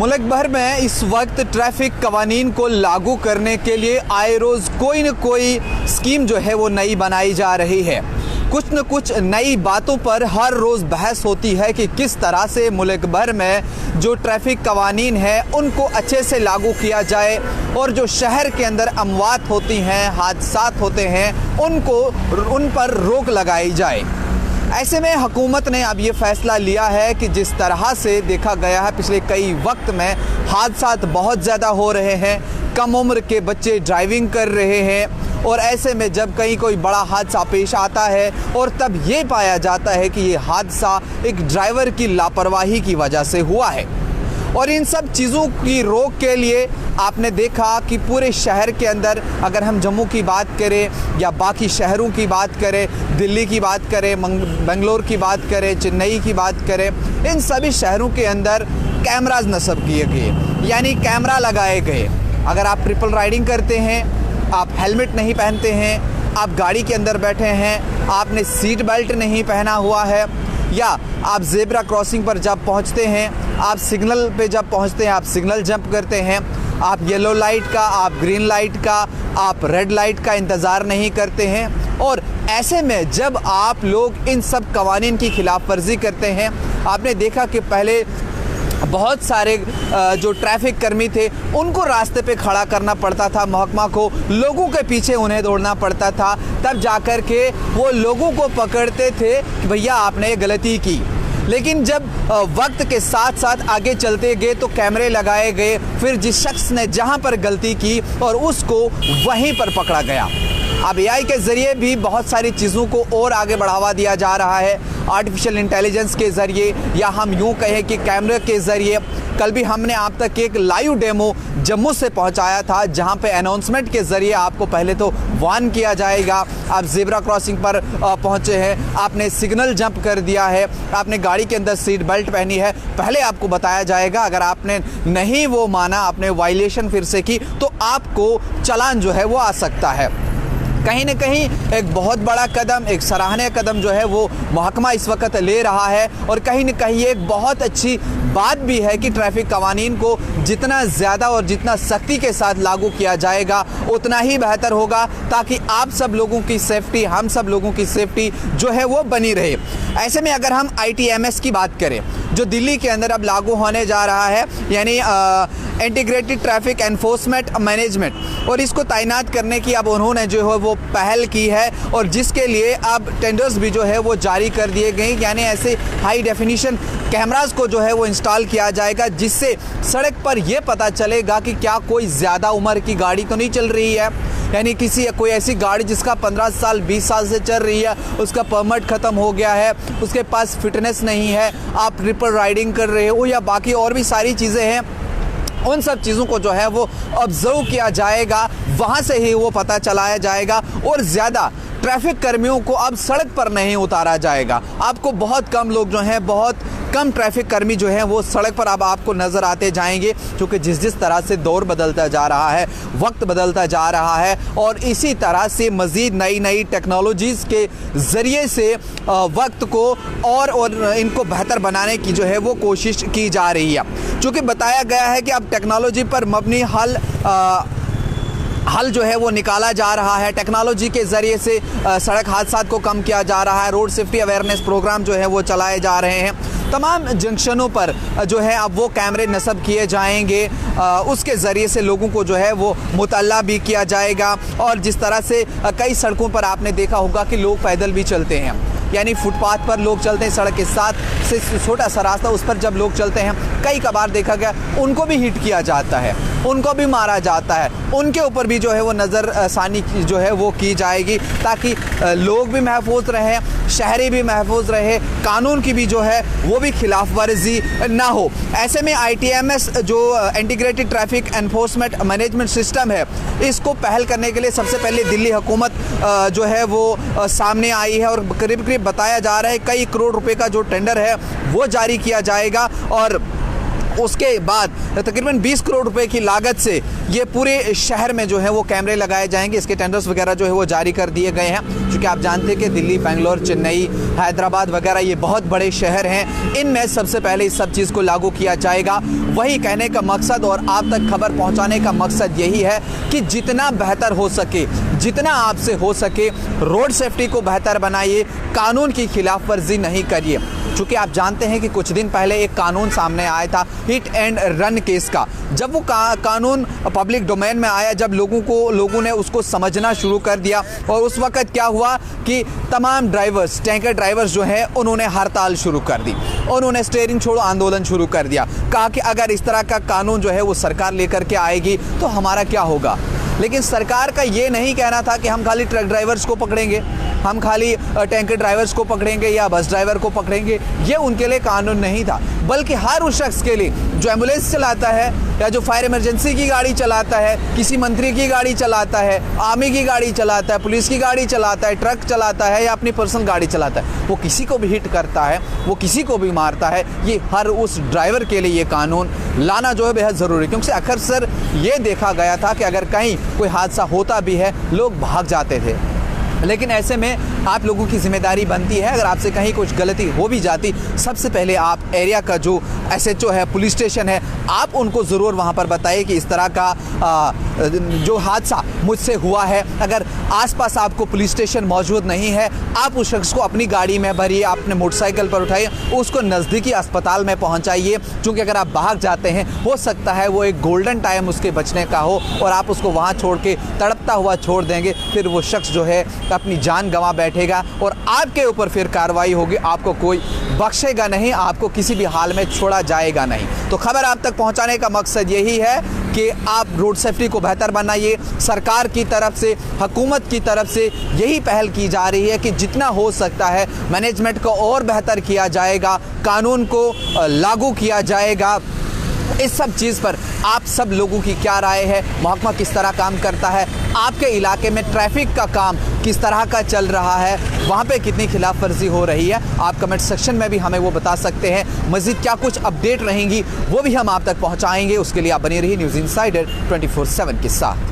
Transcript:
मुल्क भर में इस वक्त ट्रैफिक कवानीन को लागू करने के लिए आए रोज़ कोई न कोई स्कीम जो है वो नई बनाई जा रही है। कुछ न कुछ नई बातों पर हर रोज़ बहस होती है कि किस तरह से मुल्क भर में जो ट्रैफिक कवानीन है उनको अच्छे से लागू किया जाए और जो शहर के अंदर अमवात होती हैं, हादसात होते हैं, उन पर रोक लगाई जाए। ऐसे में हुकूमत ने अब ये फ़ैसला लिया है कि जिस तरह से देखा गया है पिछले कई वक्त में हादसात बहुत ज़्यादा हो रहे हैं, कम उम्र के बच्चे ड्राइविंग कर रहे हैं और ऐसे में जब कहीं कोई बड़ा हादसा पेश आता है और तब ये पाया जाता है कि ये हादसा एक ड्राइवर की लापरवाही की वजह से हुआ है। और इन सब चीज़ों की रोक के लिए आपने देखा कि पूरे शहर के अंदर अगर हम जम्मू की बात करें या बाकी शहरों की बात करें, दिल्ली की बात करें, बेंगलोर की बात करें, चेन्नई की बात करें, इन सभी शहरों के अंदर कैमराज नस्ब किए गए, यानी कैमरा लगाए गए। अगर आप ट्रिपल राइडिंग करते हैं, आप हेलमेट नहीं पहनते हैं, आप गाड़ी के अंदर बैठे हैं, आपने सीट बेल्ट नहीं पहना हुआ है, या आप ज़ेब्रा क्रॉसिंग पर जब पहुंचते हैं, आप सिग्नल पे जब पहुंचते हैं आप सिग्नल जंप करते हैं, आप येलो लाइट का, आप ग्रीन लाइट का, आप रेड लाइट का इंतज़ार नहीं करते हैं। और ऐसे में जब आप लोग इन सब कवानीन की खिलाफ वर्जी करते हैं, आपने देखा कि पहले बहुत सारे जो ट्रैफिक कर्मी थे उनको रास्ते पे खड़ा करना पड़ता था, महकमा को लोगों के पीछे उन्हें दौड़ना पड़ता था, तब जाकर के वो लोगों को पकड़ते थे कि भैया आपने ये गलती की। लेकिन जब वक्त के साथ साथ आगे चलते गए तो कैमरे लगाए गए, फिर जिस शख्स ने जहां पर गलती की और उसको वहीं पर पकड़ा गया। अब एआई के ज़रिए भी बहुत सारी चीज़ों को और आगे बढ़ावा दिया जा रहा है, आर्टिफिशियल इंटेलिजेंस के ज़रिए, या हम यूँ कहें कि कैमरे के ज़रिए। कल भी हमने आप तक एक लाइव डेमो जम्मू से पहुंचाया था, जहां पे अनाउंसमेंट के ज़रिए आपको पहले तो वार्न किया जाएगा। आप ज़ेब्रा क्रॉसिंग पर पहुंचे हैं, आपने सिग्नल जंप कर दिया है, आपने गाड़ी के अंदर सीट बेल्ट पहनी है, पहले आपको बताया जाएगा। अगर आपने नहीं वो माना, आपने वायलेशन फिर से की, तो आपको चालान जो है वो आ सकता है। कहीं न कहीं एक बहुत बड़ा कदम, एक सराहनीय कदम जो है वो महकमा इस वक्त ले रहा है। और कहीं न कहीं एक बहुत अच्छी बात भी है कि ट्रैफिक कवानीन को जितना ज़्यादा और जितना सख्ती के साथ लागू किया जाएगा उतना ही बेहतर होगा, ताकि आप सब लोगों की सेफ्टी, हम सब लोगों की सेफ्टी जो है वो बनी रहे। ऐसे में अगर हम ITMS की बात करें जो दिल्ली के अंदर अब लागू होने जा रहा है, यानी इंटीग्रेटेड ट्रैफिक एनफोर्समेंट मैनेजमेंट, और इसको तैनात करने की अब उन्होंने जो है वो पहल की है और जिसके लिए अब टेंडर्स भी जो है वो जारी कर दिए गए। यानी ऐसे हाई डेफिनेशन कैमरास को जो है वो इंस्टॉल किया जाएगा, जिससे सड़क पर यह पता चलेगा कि क्या कोई ज़्यादा उम्र की गाड़ी तो नहीं चल रही है, यानी कोई ऐसी गाड़ी जिसका 15 साल 20 साल से चल रही है, उसका परमिट ख़त्म हो गया है, उसके पास फिटनेस नहीं है, आप ट्रिपल राइडिंग कर रहे हो या बाकी और भी सारी चीज़ें हैं, उन सब चीज़ों को जो है वो ऑब्जर्व किया जाएगा, वहाँ से ही वो पता चलाया जाएगा। और ज़्यादा ट्रैफिक कर्मियों को अब सड़क पर नहीं उतारा जाएगा। आपको बहुत कम लोग जो हैं, बहुत कम ट्रैफिक कर्मी जो हैं वो सड़क पर अब आपको नज़र आते जाएंगे, क्योंकि जिस तरह से दौर बदलता जा रहा है, वक्त बदलता जा रहा है, और इसी तरह से मज़ीद नई टेक्नोलॉजीज़ के ज़रिए से वक्त को और इनको बेहतर बनाने की जो है वो कोशिश की जा रही है। चूँकि बताया गया है कि अब टेक्नोलॉजी पर मबनी हल जो है वो निकाला जा रहा है, टेक्नोलॉजी के ज़रिए से सड़क हादसात को कम किया जा रहा है, रोड सेफ्टी अवेयरनेस प्रोग्राम जो है वो चलाए जा रहे हैं। तमाम जंक्शनों पर जो है अब वो कैमरे नस्ब किए जाएंगे, उसके ज़रिए से लोगों को जो है वो मुतल्ला भी किया जाएगा। और जिस तरह से कई सड़कों पर आपने देखा होगा कि लोग पैदल भी चलते हैं, यानी फुटपाथ पर लोग चलते हैं, सड़क के साथ से छोटा सा रास्ता उस पर जब लोग चलते हैं, कई कबार देखा गया उनको भी हिट किया जाता है, उनको भी मारा जाता है, उनके ऊपर भी जो है वो नज़रसानी जो है वो की जाएगी, ताकि लोग भी महफूज रहें, शहरी भी महफूज रहे, कानून की भी जो है वो भी खिलाफ वर्जी ना हो। ऐसे में ITMS जो integrated traffic enforcement management system है, इसको पहल करने के लिए सबसे पहले दिल्ली हुकूमत जो है वो सामने आई है, और करीब बताया जा रहा है कई करोड़ रुपए का जो टेंडर है वो जारी किया जाएगा। और उसके बाद तकरीबन 20 करोड़ रुपए की लागत से ये पूरे शहर में जो है वो कैमरे लगाए जाएंगे। इसके टेंडर्स वगैरह जो है वो जारी कर दिए गए हैं, क्योंकि आप जानते हैं कि दिल्ली, बेंगलोर, चेन्नई, हैदराबाद वगैरह ये बहुत बड़े शहर हैं। इनमें सबसे पहले इस सब चीज़ को लागू किया जाएगा। वही कहने का मकसद और आप तक खबर पहुंचाने का मकसद यही है कि जितना बेहतर हो सके, जितना आपसे हो सके, रोड सेफ्टी को बेहतर बनाइए, कानून की खिलाफ वर्जी नहीं करिए। चूँकि आप जानते हैं कि कुछ दिन पहले एक कानून सामने आया था हिट एंड रन केस का। जब वो कानून पब्लिक डोमेन में आया, जब लोगों ने उसको समझना शुरू कर दिया, और उस वक्त क्या हुआ कि तमाम ड्राइवर्स, टैंकर ड्राइवर्स जो हैं उन्होंने हड़ताल शुरू कर दी, उन्होंने स्टीयरिंग छोड़ो आंदोलन शुरू कर दिया। कहा कि अगर इस तरह का कानून जो है वो सरकार लेकर के आएगी तो हमारा क्या होगा। लेकिन सरकार का ये नहीं कहना था कि हम खाली ट्रक ड्राइवर्स को पकड़ेंगे, हम खाली टैंकर ड्राइवर्स को पकड़ेंगे या बस ड्राइवर को पकड़ेंगे। ये उनके लिए कानून नहीं था, बल्कि हर उस शख्स के लिए जो एम्बुलेंस चलाता है या जो फायर इमरजेंसी की गाड़ी चलाता है, किसी मंत्री की गाड़ी चलाता है, आर्मी की गाड़ी चलाता है, पुलिस की गाड़ी चलाता है, ट्रक चलाता है या अपनी पर्सनल गाड़ी चलाता है, वो किसी को भी हिट करता है, वो किसी को भी मारता है, ये हर उस ड्राइवर के लिए ये कानून लाना जो है बेहद ज़रूरी है। क्योंकि अक्सर ये देखा गया था कि अगर कहीं कोई हादसा होता भी है, लोग भाग जाते थे। लेकिन ऐसे में आप लोगों की जिम्मेदारी बनती है, अगर आपसे कहीं कुछ गलती हो भी जाती, सबसे पहले आप एरिया का जो SHO है, पुलिस स्टेशन है, आप उनको ज़रूर वहाँ पर बताइए कि इस तरह का जो हादसा मुझसे हुआ है। अगर आसपास आपको पुलिस स्टेशन मौजूद नहीं है, आप उस शख्स को अपनी गाड़ी में भरिए, अपने मोटरसाइकिल पर उठाइए, उसको नज़दीकी अस्पताल में पहुँचाइए। क्योंकि अगर आप भाग जाते हैं, हो सकता है वो एक गोल्डन टाइम उसके बचने का हो और आप उसको वहाँ छोड़ के तड़पता हुआ छोड़ देंगे, फिर वो शख्स जो है अपनी जान गंवा बैठेगा और आपके ऊपर फिर कार्रवाई होगी। आपको कोई बख्शेगा नहीं, आपको किसी भी हाल में छोड़ा जाएगा नहीं। तो खबर आप तक पहुंचाने का मकसद यही है कि आप रोड सेफ्टी को बेहतर बनाइए। सरकार की तरफ से, हुकूमत की तरफ से यही पहल की जा रही है कि जितना हो सकता है मैनेजमेंट को और बेहतर किया जाएगा, कानून को लागू किया जाएगा। इस सब चीज़ पर आप सब लोगों की क्या राय है? महकमा किस तरह काम करता है? आपके इलाके में ट्रैफिक का काम किस तरह का चल रहा है? वहाँ पे कितनी खिलाफ वर्जी हो रही है? आप कमेंट सेक्शन में भी हमें वो बता सकते हैं। मज़ीद क्या कुछ अपडेट रहेंगी वो भी हम आप तक पहुँचाएंगे। उसके लिए आप बने रहिए न्यूज़ इनसाइडर 24/7 के साथ।